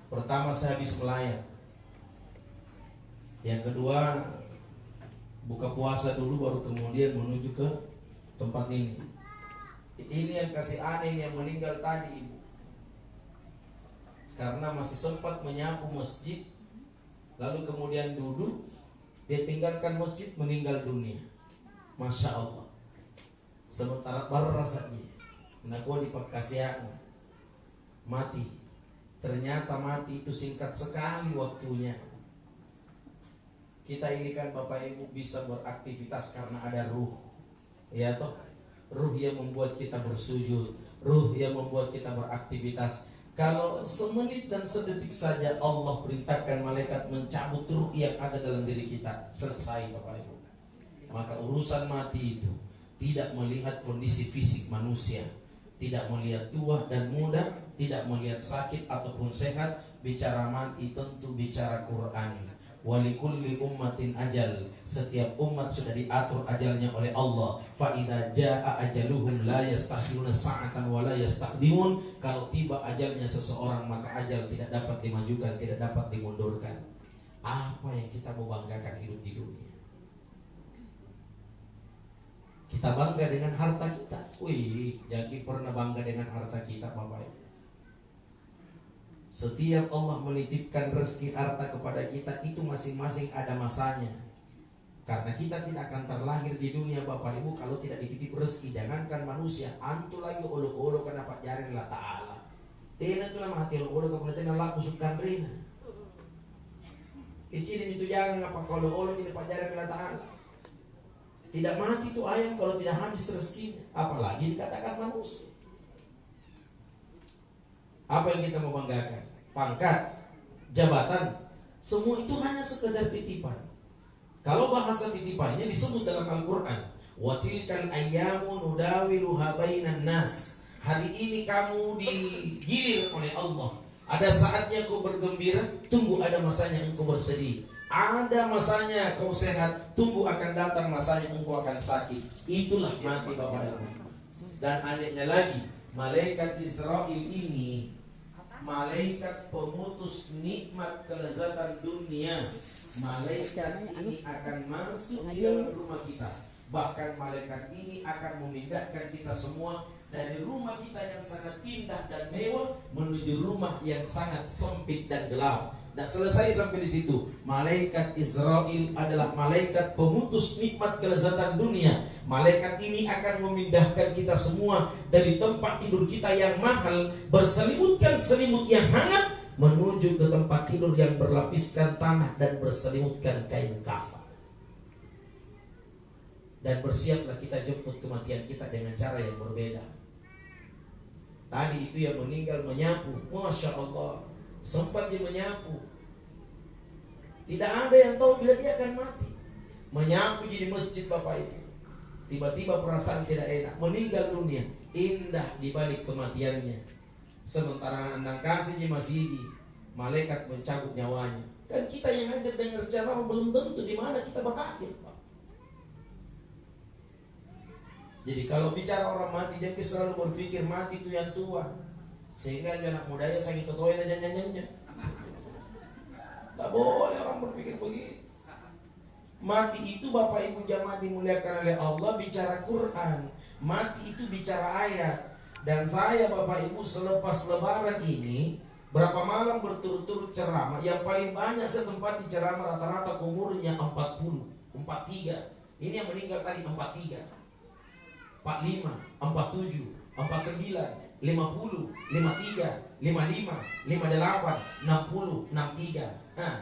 Pertama, saya habis melayat. Yang kedua, buka puasa dulu baru kemudian menuju ke tempat ini. Ini yang kasih aneh yang meninggal tadi, Ibu. Karena masih sempat menyapu masjid, lalu kemudian duduk, dia tinggalkan masjid, meninggal dunia. Masya Allah. Sementara baru rasanya nak gua dipakasian mati. Ternyata mati itu singkat sekali waktunya. Kita ini kan Bapak Ibu bisa beraktivitas karena ada ruh. Ya toh, ruh yang membuat kita bersujud, ruh yang membuat kita beraktivitas. Kalau semenit dan sedetik saja Allah perintahkan malaikat mencabut ruh yang ada dalam diri kita, selesai Bapak Ibu. Maka urusan mati itu tidak melihat kondisi fisik manusia, tidak melihat tua dan muda, tidak melihat sakit ataupun sehat. Bicara mati tentu bicara Quran. Walikulli ummatin ajal. Setiap umat sudah diatur ajalnya oleh Allah. Fa idza jaa ajaluhum la yastakhiruna sa'atan wa la yastaqdimun. Kalau tiba ajalnya seseorang maka ajal tidak dapat dimajukan, tidak dapat dimundurkan. Apa yang kita mau banggakan hidup di dunia? Kita bangga dengan harta kita. Wih, jadi pernah bangga dengan harta kita Bapak Ibu. Setiap Allah menitipkan rezeki harta kepada kita, itu masing-masing ada masanya. Karena kita tidak akan terlahir di dunia Bapak Ibu kalau tidak dititip rezeki. Jangankan manusia, antu lagi olo-olo kena pajarin Allah Ta'ala. Tena tuh lama hati olo-olo kemudian laku sukan rina. Kecilin itu jangan apa kalau olo ini pajarin Allah Ta'ala. Tidak mati tuh ayam kalau tidak habis rezekinya. Apalagi dikatakan manusia. Apa yang kita mau banggakan? Pangkat, jabatan, semua itu hanya sekedar titipan. Kalau bahasa titipannya disebut dalam Al-Quran, wa tilkal ayyamu nudawiluha bainan nas. Hari ini kamu digilir oleh Allah. Ada saatnya kau bergembira, tunggu ada masanya engkau bersedih. Ada masanya kau sehat, tunggu akan datang masanya engkau akan sakit. Itulah mati Bapak Ibu. Dan anehnya lagi, malaikat Israel ini malaikat pemutus nikmat kelezatan dunia. Malaikat ini akan masuk di dalam rumah kita. Bahkan malaikat ini akan memindahkan kita semua dari rumah kita yang sangat indah dan mewah menuju rumah yang sangat sempit dan gelap. Dan selesai sampai di situ. Malaikat Israel adalah malaikat pemutus nikmat kelezatan dunia. Malaikat ini akan memindahkan kita semua dari tempat tidur kita yang mahal, berselimutkan selimut yang hangat, menuju ke tempat tidur yang berlapiskan tanah dan berselimutkan kain kafan. Dan bersiaplah kita jemput kematian kita dengan cara yang berbeda. Tadi itu yang meninggal menyapu, Masya Allah, sempat dia menyapu. Tidak ada yang tahu bila dia akan mati. Menyapu jadi masjid Bapak Ibu. Tiba-tiba perasaan tidak enak, meninggal dunia. Indah di balik kematiannya. Sementara andang kasih di masjid, malaikat mencabut nyawanya. Kan kita yang hadir dengar ceramah belum tentu di mana kita berakhir, Pak. Jadi kalau bicara orang mati, dia selalu berpikir mati itu yang tua. Sehingga anak mudanya sakit totoy dan nyanyi-nyanyi. Tak boleh orang berpikir begitu. Mati itu Bapak Ibu jamaah dimuliakan oleh Allah, bicara Quran. Mati itu bicara ayat. Dan saya Bapak Ibu selepas lebaran ini berapa malam berturut-turut ceramah. Yang paling banyak saya tempati ceramah rata-rata umurnya 40, 43. Ini yang meninggal tadi 43, 45, 47, 49, 50, 53, 55, 58, 60, 63. Nah,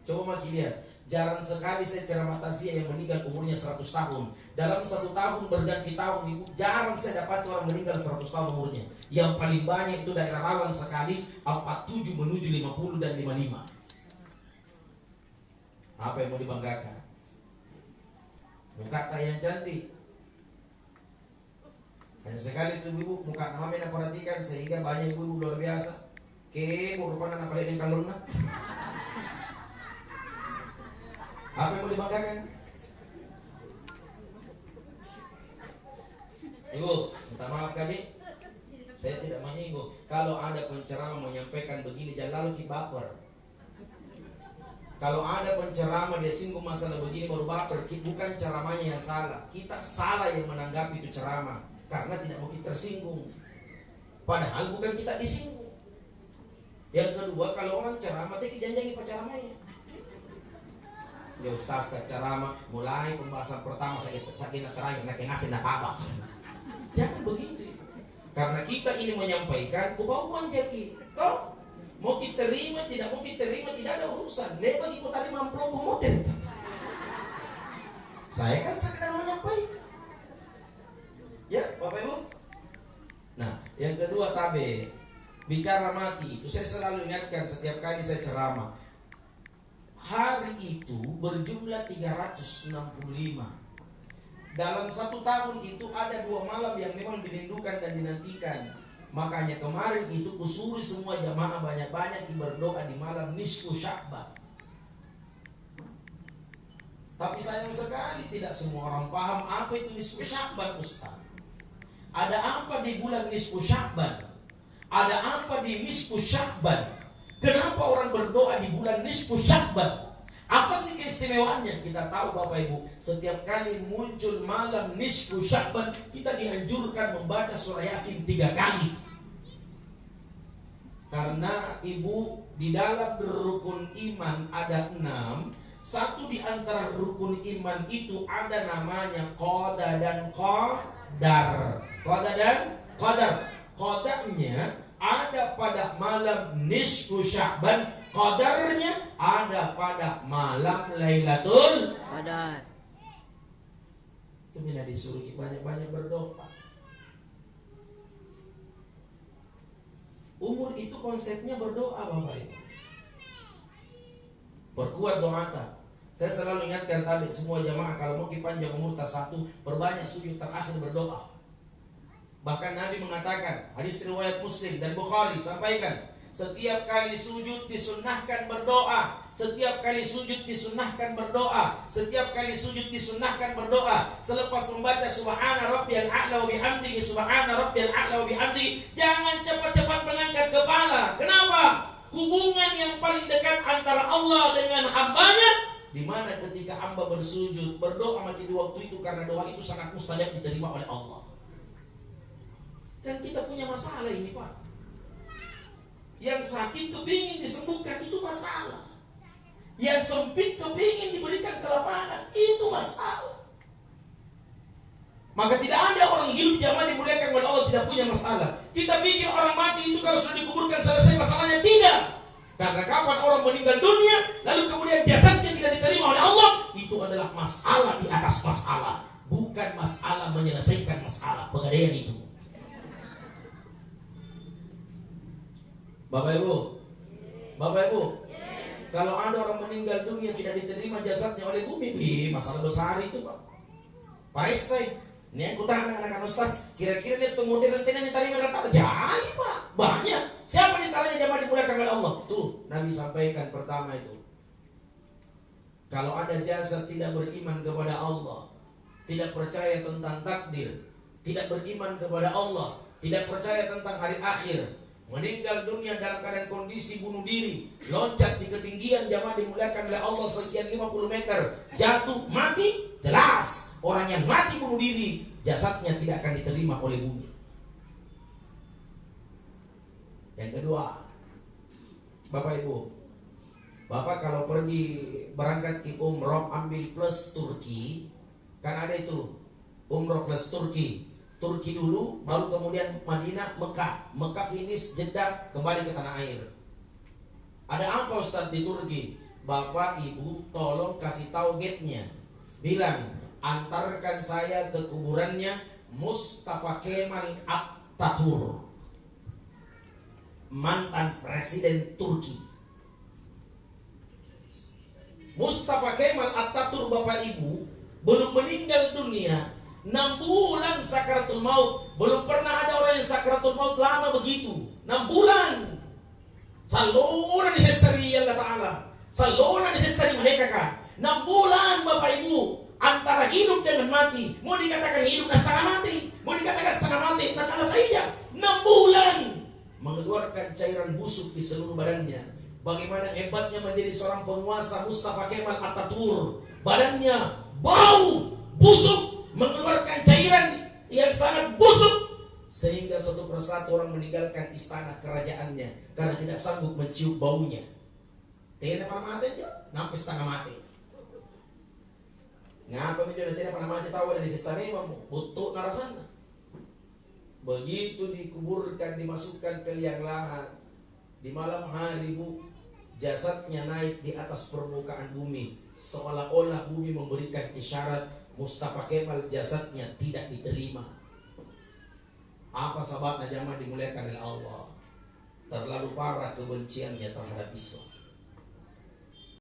coba maki lihat. Jarang sekali saya ceramah takziah yang meninggal umurnya 100 tahun. Dalam 1 tahun berganti tahun, Ibu, jarang saya dapat orang meninggal 100 tahun umurnya. Yang paling banyak itu daerah rawan sekali, 47 menuju 50 dan 55. Apa yang mau dibanggakan? Muka tak yang cantik. Hanya sekali itu ibu muka kami nak perhatikan sehingga banyak ibu luar biasa. Merupakan anak paling kalung nak. Apa yang mau dibanggakan? Ibu, minta maaf kami. Saya tidak menyinggung. Kalau ada penceramah menyampaikan begini, jangan lalu kita baper. Kalau ada penceramah dia singgung masalah begini baru baper, bukan ceramahnya yang salah. Kita salah yang menanggapi itu ceramah karena tidak mau kita tersinggung. Padahal bukan kita disinggung. Yang kedua, kalau orang ceramah dia janji penceramahnya. Ya Ustaz ceramah mulai pembahasan pertama sakit terakhir nak ngasih nak apa. Jangan begitu. Karena kita ini menyampaikan kebauan jadi. Toh mau kita terima, tidak mau kita terima, tidak ada urusan. Lepas itu tadi mampu motor. Saya kan sekedar menyampaikan. Ya, Bapak Ibu. Nah, yang kedua tabe, bicara mati itu saya selalu ingatkan setiap kali saya ceramah. Hari itu berjumlah 365. Dalam satu tahun itu ada 2 malam yang memang dirindukan dan dinantikan. Makanya kemarin itu kusuri semua jamaah banyak-banyak berdoa di malam nisfu Sya'ban. Tapi sayang sekali tidak semua orang paham apa itu nisfu Sya'ban, Ustaz. Ada apa di bulan nisfu Sya'ban? Ada apa di nisfu Sya'ban? Kenapa orang berdoa di bulan nisfu Sya'ban? Apa sih keistimewaannya? Kita tahu Bapak Ibu, setiap kali muncul malam nisfu Sya'ban, kita dianjurkan membaca surah Yasin 3 kali. Karena Ibu, di dalam rukun iman ada 6. Satu di antara rukun iman itu ada namanya qada dan qadar. Qada dan qadar. Qadarnya ada pada malam nisfu Sya'ban, qadarnya ada pada malam Lailatul Qadar. Itu bila disuruh banyak-banyak berdoa. Umur itu konsepnya berdoa Bapak Ibu. Perkuat doa. Saya selalu ingatkan tadi semua jamaah kalau mau panjang umur tak satu, perbanyak sujud terakhir berdoa. Bahkan Nabi mengatakan, hadis riwayat Muslim dan Bukhari sampaikan, setiap kali sujud disunnahkan berdoa. Setiap kali sujud disunnahkan berdoa. Setiap kali sujud disunnahkan berdoa. Selepas membaca subhana rabbiyal a'la wa bihamdihi, subhana rabbiyal a'la wa bihamdihi, jangan cepat-cepat mengangkat kepala. Kenapa? Hubungan yang paling dekat antara Allah dengan hambanya, di mana ketika hamba bersujud berdoa mati di waktu itu, karena doa itu sangat mustajab diterima oleh Allah. Dan kita punya masalah ini Pak. Yang sakit kepingin disembuhkan, itu masalah. Yang sempit kepingin diberikan kelapangan, itu masalah. Maka tidak ada orang hidup zaman dimuliakan oleh Allah tidak punya masalah. Kita pikir orang mati itu kalau sudah dikuburkan selesai masalahnya. Tidak. Karena kapan orang meninggal dunia lalu kemudian jasadnya tidak diterima oleh Allah, itu adalah masalah di atas masalah. Bukan masalah menyelesaikan masalah. Pegadaian itu. Bapak Ibu, kalau ada orang meninggal dunia tidak diterima jasadnya oleh bumi, masalah besar itu Pak. Parestai, ini aku tanya anak-anak Ustaz, kira-kira dia tunggu nantinya diterima kata, jadi Pak, banyak. Siapa diantaranya jamaah dimuliakan oleh Allah? Tuh, Nabi sampaikan pertama itu. Kalau ada jasad tidak beriman kepada Allah, tidak percaya tentang takdir, tidak beriman kepada Allah, tidak percaya tentang hari akhir, meninggal dunia dalam keadaan kondisi bunuh diri, loncat di ketinggian jamaah dimuliakan oleh Allah sekian 50 meter, jatuh mati, jelas orang yang mati bunuh diri jasadnya tidak akan diterima oleh bumi. Yang kedua, Bapak Ibu, Bapak kalau pergi berangkat ke umroh ambil plus Turki, kan ada itu umroh plus Turki. Turki dulu, baru kemudian Madinah, Mekah finish, Jeddah, kembali ke tanah air. Ada apa Ustaz di Turki? Bapak Ibu tolong kasih tahu gate-nya. Bilang, antarkan saya ke kuburannya Mustafa Kemal Atatürk, mantan presiden Turki. Mustafa Kemal Atatürk Bapak Ibu belum meninggal dunia, 6 bulan sakaratul maut. Belum pernah ada orang yang sakaratul maut lama begitu. 6 bulan. Saluran disesari Allah Ta'ala. Saluran disesari mereka kan. 6 bulan Bapak Ibu antara hidup dengan mati. Mau dikatakan hidup dan setengah mati. 6 Mau dikatakan setengah mati, tak kalah saja 6 bulan mengeluarkan cairan busuk di seluruh badannya. Bagaimana hebatnya menjadi seorang penguasa Mustafa Kemal Atatürk. Badannya bau, busuk, mengeluarkan cairan yang sangat busuk, sehingga satu persatu orang meninggalkan istana kerajaannya karena tidak sanggup mencium baunya. Tidak pernah mati dia, sampai setengah mati. Ngapa dia tidak pernah mati, tahu dari sisa memang butuh narasana. Begitu dikuburkan, dimasukkan ke liang lahat, di malam hari jasadnya naik di atas permukaan bumi, seolah-olah bumi memberikan isyarat Mustafa Kemal jasadnya tidak diterima. Apa sebabnya? Jamaah dimuliakan oleh Allah, terlalu parah kebenciannya terhadap Islam.